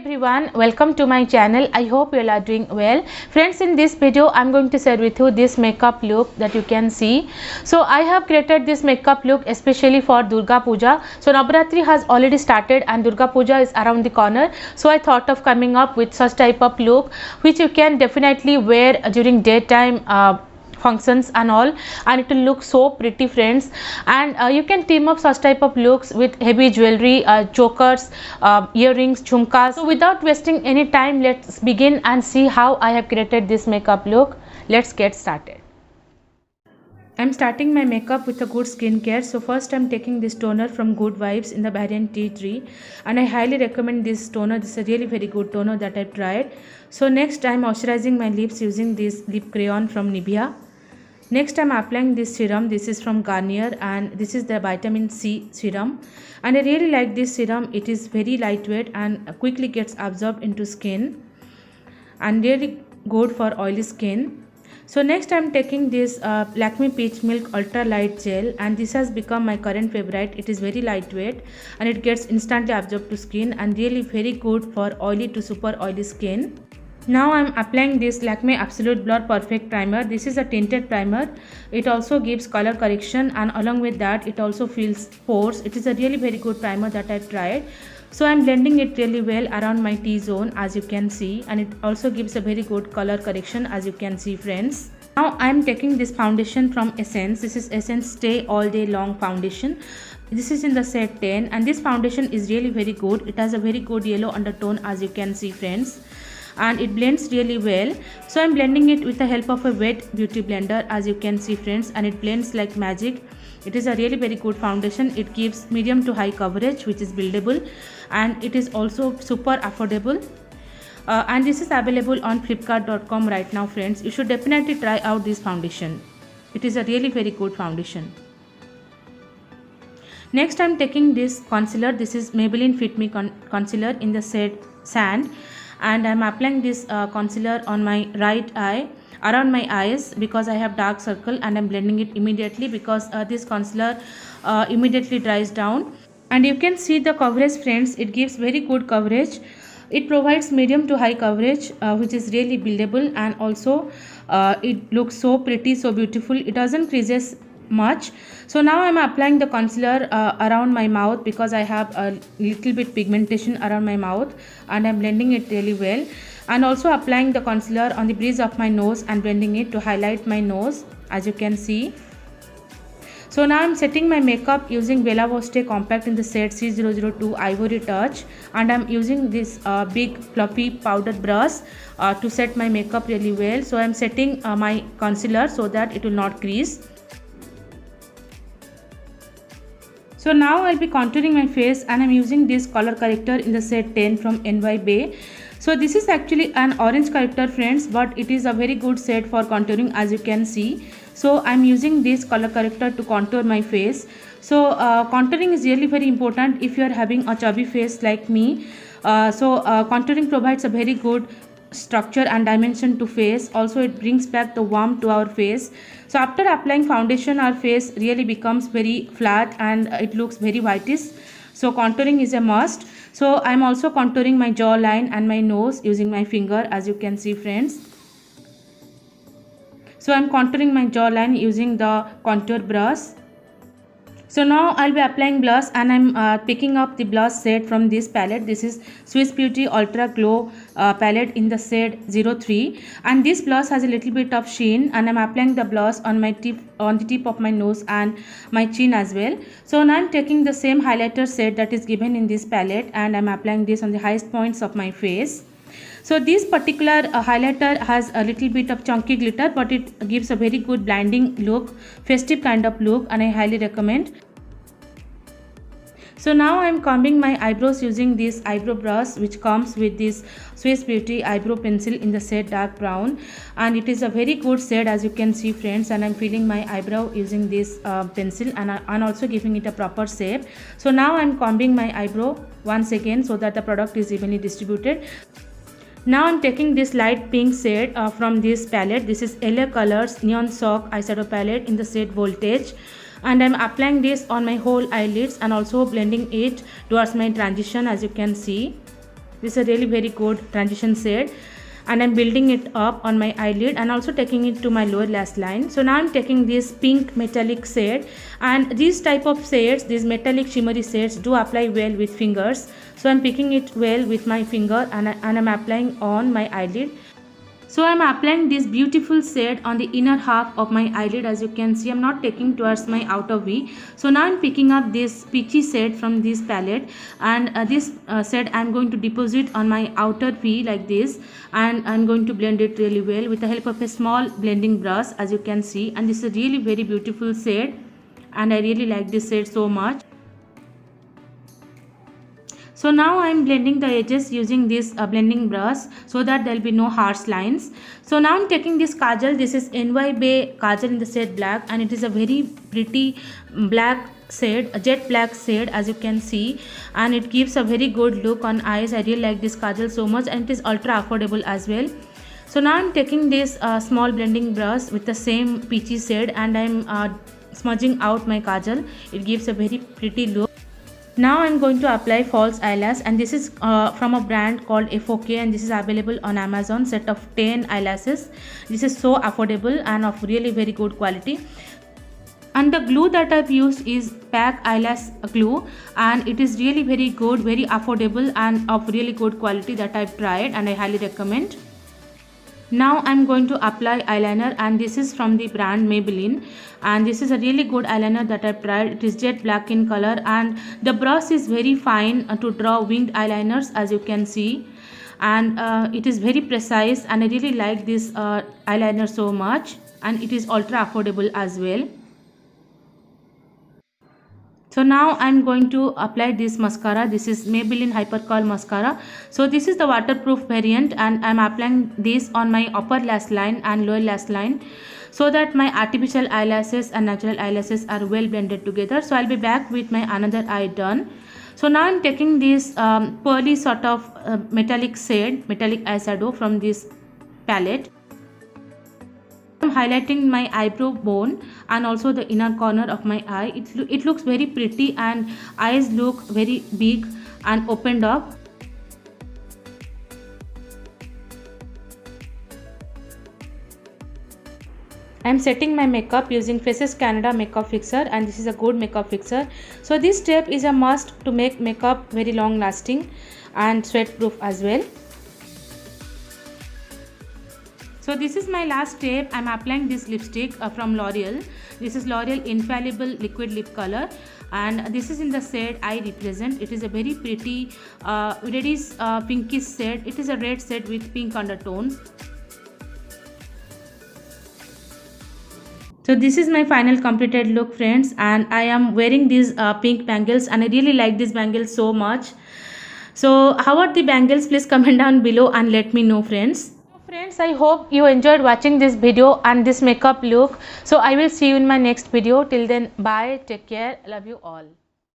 Everyone, welcome to my channel. I hope you all are doing well. Friends, in this video I'm going to share with you this makeup look that you can see. So I have created this makeup look especially for Durga Puja. So Navratri has already started and Durga Puja is around the corner. So I thought of coming up with such type of look which you can definitely wear during daytime functions and all, and it will look so pretty, friends. And you can team up such type of looks with heavy jewelry, chokers, earrings, jhumkas. So without wasting any time, let's begin and see how I have created this makeup look. Let's get started. I'm starting my makeup with a good skincare. So first I'm taking this toner from Good Vibes in the variant Tea Tree, and I highly recommend this toner. This is a really very good toner that I've tried. So next I'm moisturizing my lips using this lip crayon from Nivea. Next I'm applying this serum. This is from Garnier and this is the vitamin C serum, and I really like this serum. It is very lightweight and quickly gets absorbed into skin and really good for oily skin. So next I'm taking this Lakme Peach Milk Ultra Light Gel, and this has become my current favorite. It is very lightweight and it gets instantly absorbed to skin and really very good for oily to super oily skin. Now I am applying this Lakme Absolute Blur Perfect Primer. This is a tinted primer. It also gives color correction, and along with that it also fills pores. It is a really very good primer that I have tried. So I am blending it really well around my T-zone, as you can see, and it also gives a very good color correction, as you can see, friends. Now I am taking this foundation from Essence. This is Essence Stay All Day Long Foundation. This is in the set 10, and this foundation is really very good. It has a very good yellow undertone, as you can see, friends, and it blends really well. So I'm blending it with the help of a wet beauty blender, as you can see, friends, and it blends like magic. It is a really very good foundation. It gives medium to high coverage, which is buildable, and it is also super affordable. And this is available on flipkart.com right now, friends. You should definitely try out this foundation. It is a really very good foundation. Next I'm taking this concealer. This is Maybelline Fit Me concealer in the shade Sand, and I'm applying this concealer on my right eye, around my eyes, because I have dark circle, and I'm blending it immediately because this concealer immediately dries down. And you can see the coverage, friends. It gives very good coverage. It provides medium to high coverage, which is really buildable, and also it looks so pretty, so beautiful. It doesn't creases much. So now I'm applying the concealer around my mouth because I have a little bit pigmentation around my mouth, and I'm blending it really well, and also applying the concealer on the bridge of my nose and blending it to highlight my nose, as you can see. So now I'm setting my makeup using Bella Voste Compact in the set C002 Ivory Touch, and I'm using this big fluffy powdered brush to set my makeup really well. So I'm setting my concealer so that it will not crease. So now I'll be contouring my face, and I'm using this color corrector in the set 10 from NY Bay. So this is actually an orange corrector, friends, but it is a very good set for contouring, as you can see. So I'm using this color corrector to contour my face. So contouring is really very important if you are having a chubby face like me. Contouring provides a very good structure and dimension to face. Also it brings back the warmth to our face. So after applying foundation, our face really becomes very flat and it looks very whitish. So contouring is a must. So I'm also contouring my jawline and my nose using my finger, as you can see, friends. So I'm contouring my jawline using the contour brush. So now I'll be applying blush, and I'm picking up the blush shade from this palette. This is Swiss Beauty Ultra Glow palette in the shade 03, and this blush has a little bit of sheen, and I'm applying the blush on the tip of my nose and my chin as well. So now I'm taking the same highlighter shade that is given in this palette, and I'm applying this on the highest points of my face. So this particular highlighter has a little bit of chunky glitter, but it gives a very good blinding look, festive kind of look, and I highly recommend. So now I am combing my eyebrows using this eyebrow brush, which comes with this Swiss Beauty eyebrow pencil in the shade dark brown, and it is a very good shade, as you can see, friends. And I am filling my eyebrow using this pencil, and also giving it a proper shape. So now I am combing my eyebrow once again so that the product is evenly distributed. Now I'm taking this light pink shade from this palette. This is LA Colors Neon Sock eyeshadow palette in the shade Voltage, and I'm applying this on my whole eyelids and also blending it towards my transition. As you can see, this is a really very good transition shade, and I'm building it up on my eyelid and also taking it to my lower lash line. So now I'm taking this pink metallic shade, and these type of shades, these metallic shimmery shades, do apply well with fingers. So I'm picking it well with my finger and I'm applying on my eyelid. So I'm applying this beautiful shade on the inner half of my eyelid. As you can see, I'm not taking towards my outer V. So now I'm picking up this peachy shade from this palette, and this shade I'm going to deposit on my outer V like this, and I'm going to blend it really well with the help of a small blending brush, as you can see. And this is a really very beautiful shade, and I really like this shade so much. So now I am blending the edges using this blending brush so that there will be no harsh lines. So now I am taking this kajal. This is NY Bay kajal in the shade black, and it is a very pretty black shade, a jet black shade, as you can see, and it gives a very good look on eyes. I really like this kajal so much, and it is ultra affordable as well. So now I am taking this small blending brush with the same peachy shade, and I am smudging out my kajal. It gives a very pretty look. Now I'm going to apply false eyelash, and this is from a brand called FOK, and this is available on Amazon, set of 10 eyelashes. This is so affordable and of really very good quality. And the glue that I've used is PAC eyelash glue, and it is really very good, very affordable and of really good quality that I've tried, and I highly recommend. Now I'm going to apply eyeliner, and this is from the brand Maybelline, and this is a really good eyeliner that I've tried. It is jet black in color, and the brush is very fine to draw winged eyeliners, as you can see, and it is very precise, and I really like this eyeliner so much, and it is ultra affordable as well. So now I'm going to apply this mascara. This is Maybelline Hyper Curl mascara. So this is the waterproof variant, and I'm applying this on my upper lash line and lower lash line so that my artificial eyelashes and natural eyelashes are well blended together. So I'll be back with my another eye done. So now I'm taking this pearly sort of metallic shade, metallic eyeshadow from this palette. I'm highlighting my eyebrow bone and also the inner corner of my eye. It looks very pretty, and eyes look very big and opened up. I'm setting my makeup using Faces Canada makeup fixer, and this is a good makeup fixer. So this step is a must to make makeup very long lasting and sweat proof as well. So this is my last step. I'm applying this lipstick from L'Oreal. This is L'Oreal Infallible Liquid Lip Color, and this is in the shade I Represent. It is a very pretty reddish pinkish shade. It is a red shade with pink undertones. So this is my final completed look, friends, and I am wearing these pink bangles, and I really like these bangles so much. So how are the bangles? Please comment down below and let me know, friends. Friends, I hope you enjoyed watching this video and this makeup look. So I will see you in my next video. Till then, bye, take care, love you all.